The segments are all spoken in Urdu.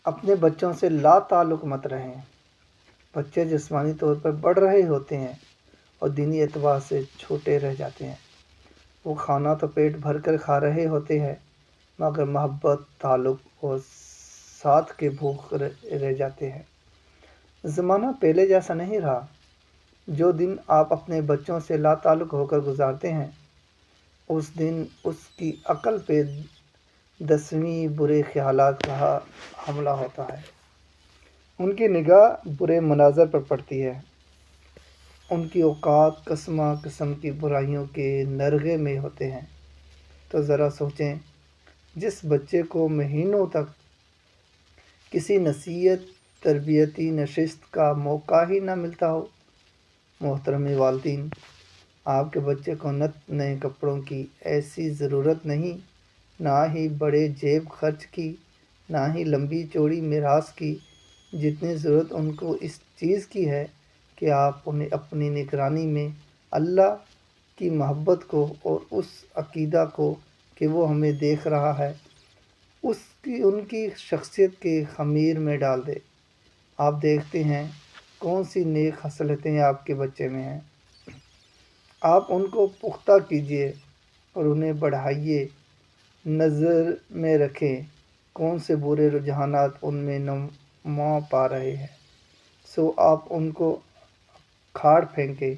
اپنے بچوں سے لا تعلق مت رہیں۔ بچے جسمانی طور پر بڑھ رہے ہوتے ہیں اور دینی اعتبار سے چھوٹے رہ جاتے ہیں۔ وہ کھانا تو پیٹ بھر کر کھا رہے ہوتے ہیں مگر محبت، تعلق اور ساتھ کے بھوک رہ جاتے ہیں۔ زمانہ پہلے جیسا نہیں رہا۔ جو دن آپ اپنے بچوں سے لا تعلق ہو کر گزارتے ہیں اس دن اس کی عقل پہ 10ویں برے خیالات کا حملہ ہوتا ہے۔ ان کی نگاہ برے مناظر پر پڑتی ہے۔ ان کی اوقات قسمہ قسم کی برائیوں کے نرغے میں ہوتے ہیں۔ تو ذرا سوچیں، جس بچے کو مہینوں تک کسی نصیحت تربیتی نشست کا موقع ہی نہ ملتا ہو۔ محترم والدین، آپ کے بچے کو نئے کپڑوں کی ایسی ضرورت نہیں، نہ ہی بڑے جیب خرچ کی، نہ ہی لمبی چوڑی میراث کی، جتنی ضرورت ان کو اس چیز کی ہے کہ آپ انہیں اپنی نگرانی میں اللہ کی محبت کو اور اس عقیدہ کو کہ وہ ہمیں دیکھ رہا ہے ان کی شخصیت کے خمیر میں ڈال دے۔ آپ دیکھتے ہیں کون سی نیک خصلتیں آپ کے بچے میں ہیں۔ آپ ان کو پختہ کیجئے اور انہیں بڑھائیے، نظر میں رکھیں کون سے برے رجحانات ان میں نمو پا رہے ہیں، سو آپ ان کو کھاڑ پھینکیں۔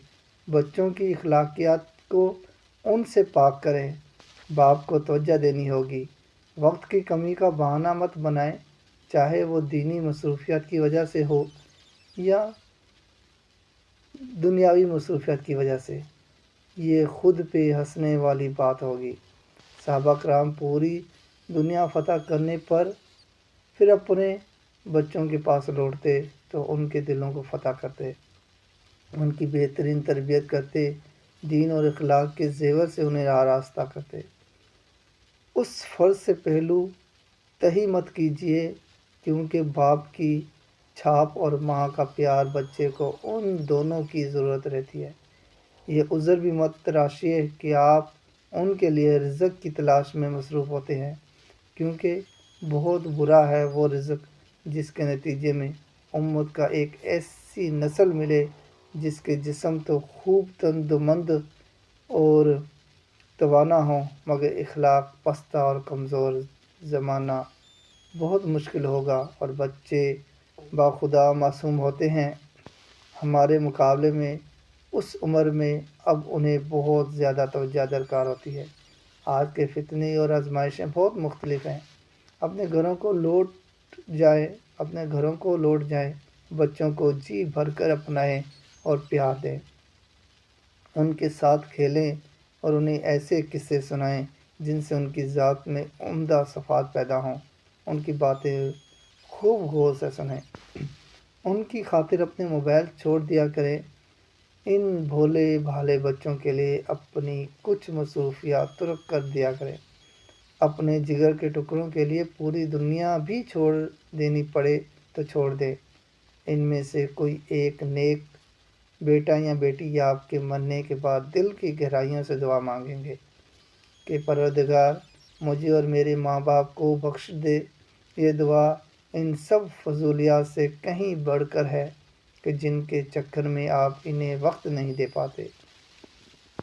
بچوں کی اخلاقیات کو ان سے پاک کریں۔ باپ کو توجہ دینی ہوگی۔ وقت کی کمی کا بہانہ مت بنائیں، چاہے وہ دینی مصروفیات کی وجہ سے ہو یا دنیاوی مصروفیات کی وجہ سے۔ یہ خود پہ ہنسنے والی بات ہوگی۔ صحابہ کرام پوری دنیا فتح کرنے پر پھر اپنے بچوں کے پاس لوٹتے تو ان کے دلوں کو فتح کرتے، ان کی بہترین تربیت کرتے، دین اور اخلاق کے زیور سے انہیں آراستہ کرتے۔ اس فرض سے پہلو تہی مت کیجیے، کیونکہ باپ کی چھاپ اور ماں کا پیار بچے کو ان دونوں کی ضرورت رہتی ہے۔ یہ عذر بھی مت تراشیے کہ آپ ان کے لیے رزق کی تلاش میں مصروف ہوتے ہیں، کیونکہ بہت برا ہے وہ رزق جس کے نتیجے میں امت کا ایک ایسی نسل ملے جس کے جسم تو خوب تند اور توانا ہوں مگر اخلاق پستہ اور کمزور۔ زمانہ بہت مشکل ہوگا اور بچے باخدا معصوم ہوتے ہیں ہمارے مقابلے میں۔ اس عمر میں اب انہیں بہت زیادہ توجہ درکار ہوتی ہے۔ آج کے فتنے اور آزمائشیں بہت مختلف ہیں۔ اپنے گھروں کو لوٹ جائیں، بچوں کو جی بھر کر اپنائیں اور پیار دیں، ان کے ساتھ کھیلیں اور انہیں ایسے قصے سنائیں جن سے ان کی ذات میں عمدہ صفات پیدا ہوں۔ ان کی باتیں خوب غور سے سنیں۔ ان کی خاطر اپنے موبائل چھوڑ دیا کریں۔ ان بھولے بھالے بچوں کے لیے اپنی کچھ مصروفیات ترک کر دیا کریں۔ اپنے جگر کے ٹکڑوں کے لیے پوری دنیا بھی چھوڑ دینی پڑے تو چھوڑ دیں۔ ان میں سے کوئی ایک نیک بیٹا یا بیٹی آپ کے مرنے کے بعد دل کی گہرائیوں سے دعا مانگیں گے کہ پروردگار مجھے اور میرے ماں باپ کو بخش دے۔ یہ دعا ان سب فضولیات سے کہیں بڑھ کر ہے کہ جن کے چکر میں آپ انہیں وقت نہیں دے پاتے۔